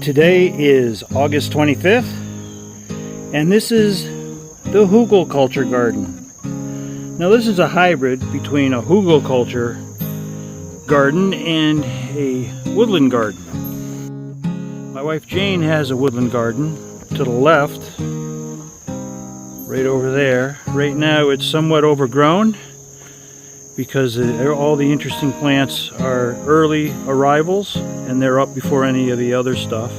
Today is August 25th, and this is the Hügelkultur garden. Now this is a hybrid between a Hügelkultur garden and a woodland garden. My wife Jane has a woodland garden to the left, right over there. Right now it's somewhat overgrown because all the interesting plants are early arrivals and they're up before any of the other stuff,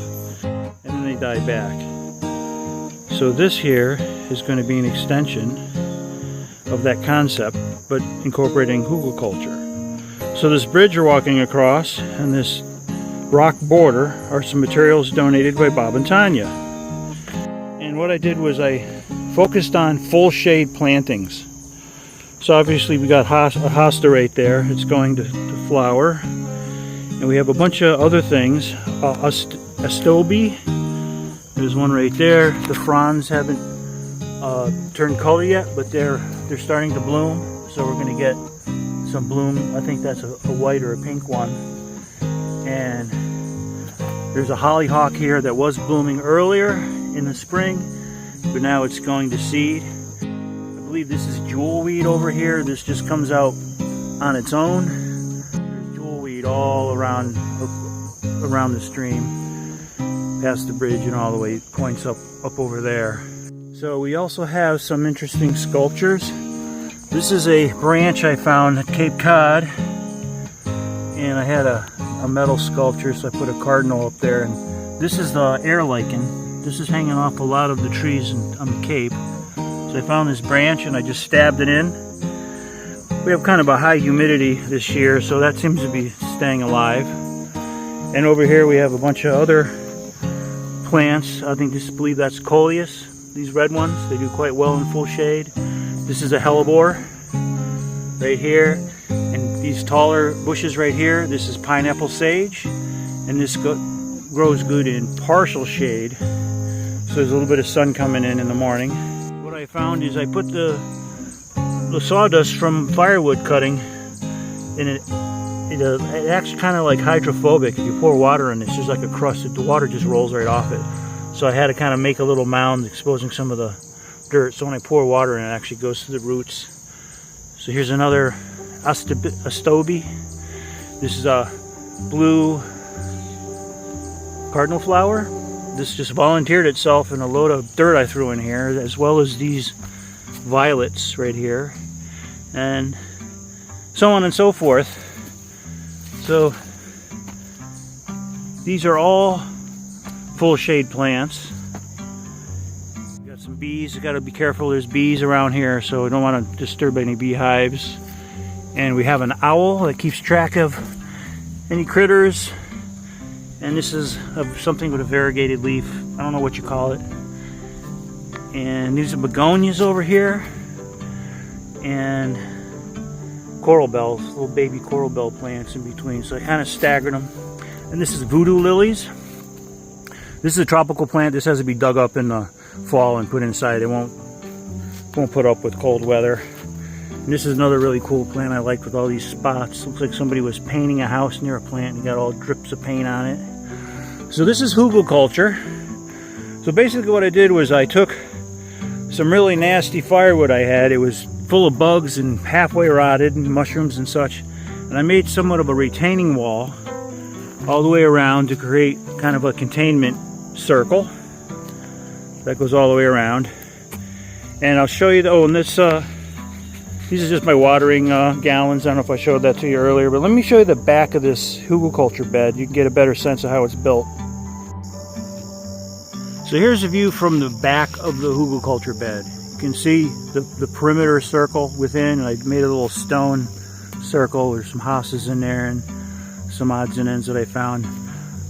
and then they die back. So this here is going to be an extension of that concept, but incorporating Hügelkultur. So this bridge you're walking across and this rock border are some materials donated by Bob and Tanya. And what I did was I focused on full shade plantings. So obviously we got a hosta right there. It's going to flower. And we have a bunch of other things. Shadowy. There's one right there. The fronds haven't turned color yet, but they're starting to bloom. So we're going to get some bloom. I think that's a white or a pink one. And there's a hollyhock here that was blooming earlier in the spring, but now it's going to seed. I believe this is jewelweed over here. This just comes out on its own. There's jewelweed all around the stream, past the bridge and all the way, it points up over there. So we also have some interesting sculptures. This is a branch I found at Cape Cod, and I had a metal sculpture, so I put a cardinal up there. And this is the air lichen. This is hanging off a lot of the trees on the Cape. So I found this branch and I just stabbed it in. We have kind of a high humidity this year, so that seems to be staying alive. And over here we have a bunch of other plants. I believe that's coleus. These red ones, they do quite well in full shade. This is a hellebore right here. And these taller bushes right here, this is pineapple sage. And this grows good in partial shade. So there's a little bit of sun coming in the morning. What I found is I put the sawdust from firewood cutting in it. It acts kind of like hydrophobic. If you pour water in it, it's just like a crust. The water just rolls right off it. So I had to kind of make a little mound exposing some of the dirt. So when I pour water in it, actually goes to the roots. So here's another Shadowy. This is a blue cardinal flower. This just volunteered itself in a load of dirt I threw in here, as well as these violets right here, and so on and so forth. So these are all full shade plants. Got some bees. You got to be careful. There's bees around here, so we don't want to disturb any beehives. And we have an owl that keeps track of any critters. And this is something with a variegated leaf. I don't know what you call it. And these are begonias over here. And coral bells, little baby coral bell plants in between. So I kind of staggered them. And this is voodoo lilies. This is a tropical plant. This has to be dug up in the fall and put inside. It won't put up with cold weather. And this is another really cool plant I like with all these spots. Looks like somebody was painting a house near a plant and got all drips of paint on it. So this is Hügelkultur. So basically what I did was I took some really nasty firewood I had. It was full of bugs and halfway rotted and mushrooms and such. And I made somewhat of a retaining wall all the way around to create kind of a containment circle that goes all the way around. And I'll show you, and this, these are just my watering gallons. I don't know if I showed that to you earlier, but let me show you the back of this Hügelkultur bed. You can get a better sense of how it's built. So here's a view from the back of the Hügelkultur bed. You can see the perimeter circle within, and I made a little stone circle. There's some hostas in there and some odds and ends that I found.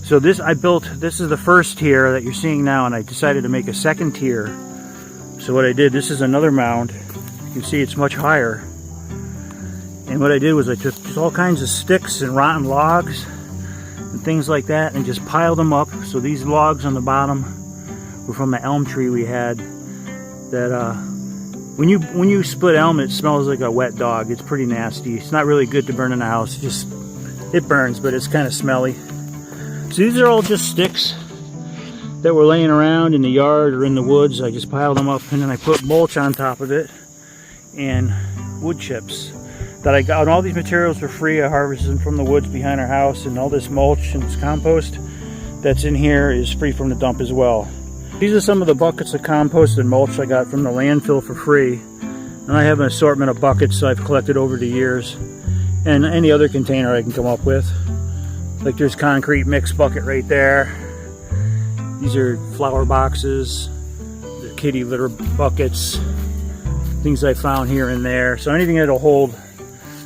So this is the first tier that you're seeing now, and I decided to make a second tier. So what I did, this is another mound. You can see it's much higher. And what I did was I took just all kinds of sticks and rotten logs and things like that and just piled them up. So these logs on the bottom were from the elm tree we had that when you split elm, it smells like a wet dog. It's pretty nasty. It's not really good to burn in the house. It burns, but it's kind of smelly. So these are all just sticks that were laying around in the yard or in the woods. I just piled them up, and then I put mulch on top of it and wood chips that I got. And all these materials are free. I harvested them from the woods behind our house, and all this mulch and this compost that's in here is free from the dump as well. These are some of the buckets of compost and mulch I got from the landfill for free. And I have an assortment of buckets I've collected over the years, and any other container I can come up with. Like there's concrete mix bucket right there. These are flower boxes, the kitty litter buckets, things I found here and there. So anything that'll hold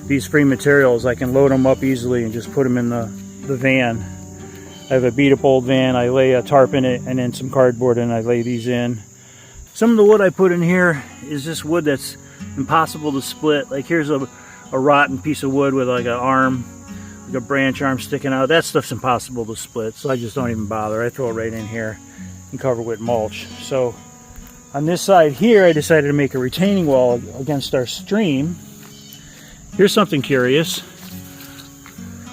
these free materials, I can load them up easily and just put them in the van. I have a beat up old van. I lay a tarp in it and then some cardboard, and I lay these in. Some of the wood I put in here is just wood that's impossible to split. Like here's a rotten piece of wood with like an arm, like a branch arm sticking out. That stuff's impossible to split, so I just don't even bother. I throw it right in here and cover it with mulch. So on this side here, I decided to make a retaining wall against our stream. Here's something curious.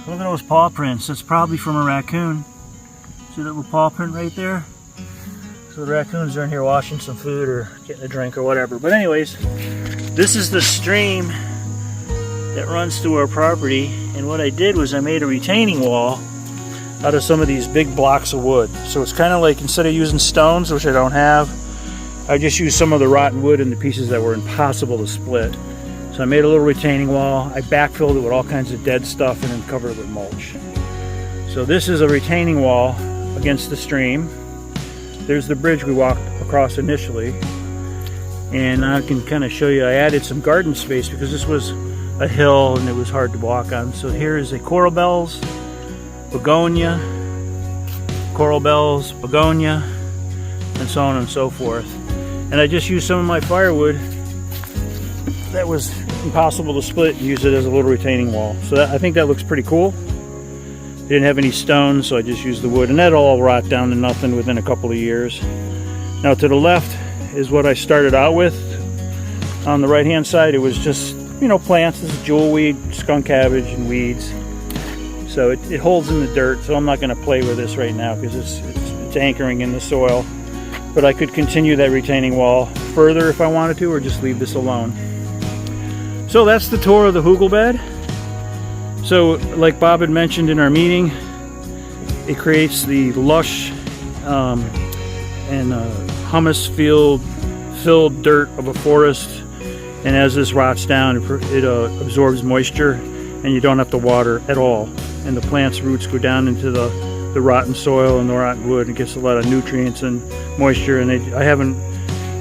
Look at those paw prints. That's probably from a raccoon. See that little paw print right there? So the raccoons are in here washing some food or getting a drink or whatever. But anyways, this is the stream that runs through our property. And what I did was I made a retaining wall out of some of these big blocks of wood. So it's kind of like, instead of using stones, which I don't have, I just used some of the rotten wood and the pieces that were impossible to split. So I made a little retaining wall. I backfilled it with all kinds of dead stuff and then covered it with mulch. So this is a retaining wall against the stream. There's the bridge we walked across initially. And I can kind of show you, I added some garden space because this was a hill and it was hard to walk on. So here is a coral bells, begonia, coral bells, begonia, and so on and so forth. And I just used some of my firewood that was impossible to split and use it as a little retaining wall. So I think that looks pretty cool. Didn't have any stones, so I just used the wood, and that'll all rot down to nothing within a couple of years. Now to the left is what I started out with. On the right hand side, it was just, you know, plants. This is jewelweed, skunk cabbage, and weeds. So it holds in the dirt, so I'm not going to play with this right now because it's anchoring in the soil. But I could continue that retaining wall further if I wanted to, or just leave this alone. So that's the tour of the Hügel bed. So like Bob had mentioned in our meeting, it creates the lush and humus filled dirt of a forest. And as this rots down, it absorbs moisture, and you don't have to water at all. And the plant's roots go down into the rotten soil and the rotten wood, and it gets a lot of nutrients and moisture. And I haven't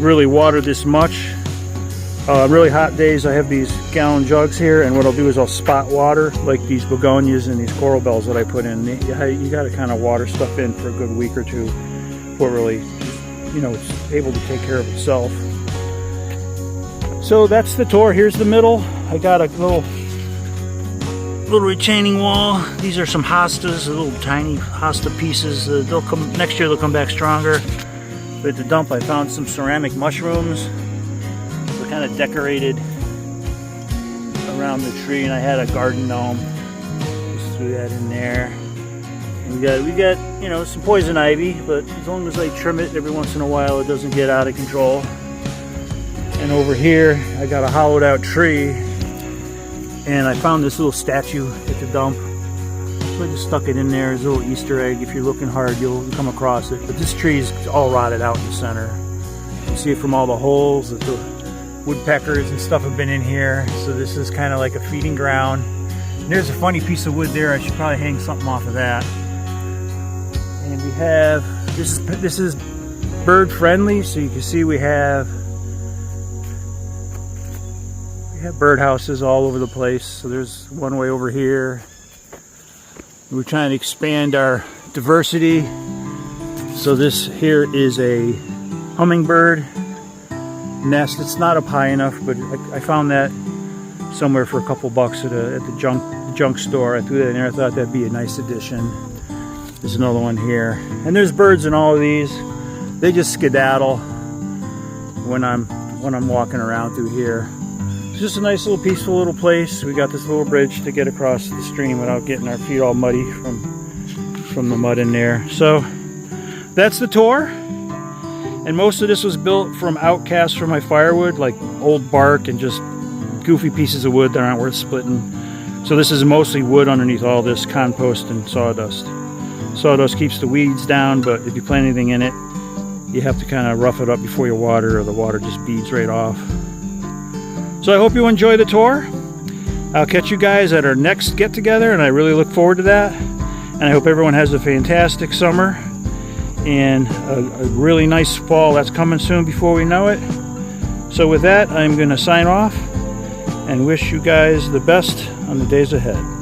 really watered this much. Really hot days, I have these gallon jugs here, and what I'll do is I'll spot water, like these begonias and these coral bells that I put in. You got to kind of water stuff in for a good week or two before it really, you know, it's able to take care of itself. So that's the tour. Here's the middle. I got a little retaining wall. These are some hostas, little tiny hosta pieces. They'll come next year. They'll come back stronger. But at the dump, I found some ceramic mushrooms. They're kind of decorated around the tree, and I had a garden gnome. Just threw that in there. And we got you know, some poison ivy, but as long as I trim it every once in a while, it doesn't get out of control. And over here, I got a hollowed out tree, and I found this little statue at the dump. So I just stuck it in there as a little Easter egg. If you're looking hard, you'll come across it. But this tree is all rotted out in the center. You can see it from all the holes that the woodpeckers and stuff have been in here. So this is kind of like a feeding ground. And there's a funny piece of wood there. I should probably hang something off of that. And we have, this is bird friendly, so you can see we have bird houses all over the place. So there's one way over here. We're trying to expand our diversity. So this here is a hummingbird nest. It's not up high enough, but I found that somewhere for a couple bucks at the junk store. I threw that in there. I thought that'd be a nice addition. There's another one here, and there's birds in all of these. They just skedaddle when I'm walking around through here. It's just a nice little peaceful little place. We got this little bridge to get across the stream without getting our feet all muddy from the mud in there. So that's the tour. And most of this was built from outcasts from my firewood, like old bark and just goofy pieces of wood that aren't worth splitting. So this is mostly wood underneath all this compost and sawdust. Sawdust keeps the weeds down, but if you plant anything in it, you have to kind of rough it up before you water, or the water just beads right off. So I hope you enjoy the tour. I'll catch you guys at our next get-together, and I really look forward to that. And I hope everyone has a fantastic summer and a really nice fall that's coming soon before we know it. So with that, I'm going to sign off and wish you guys the best on the days ahead.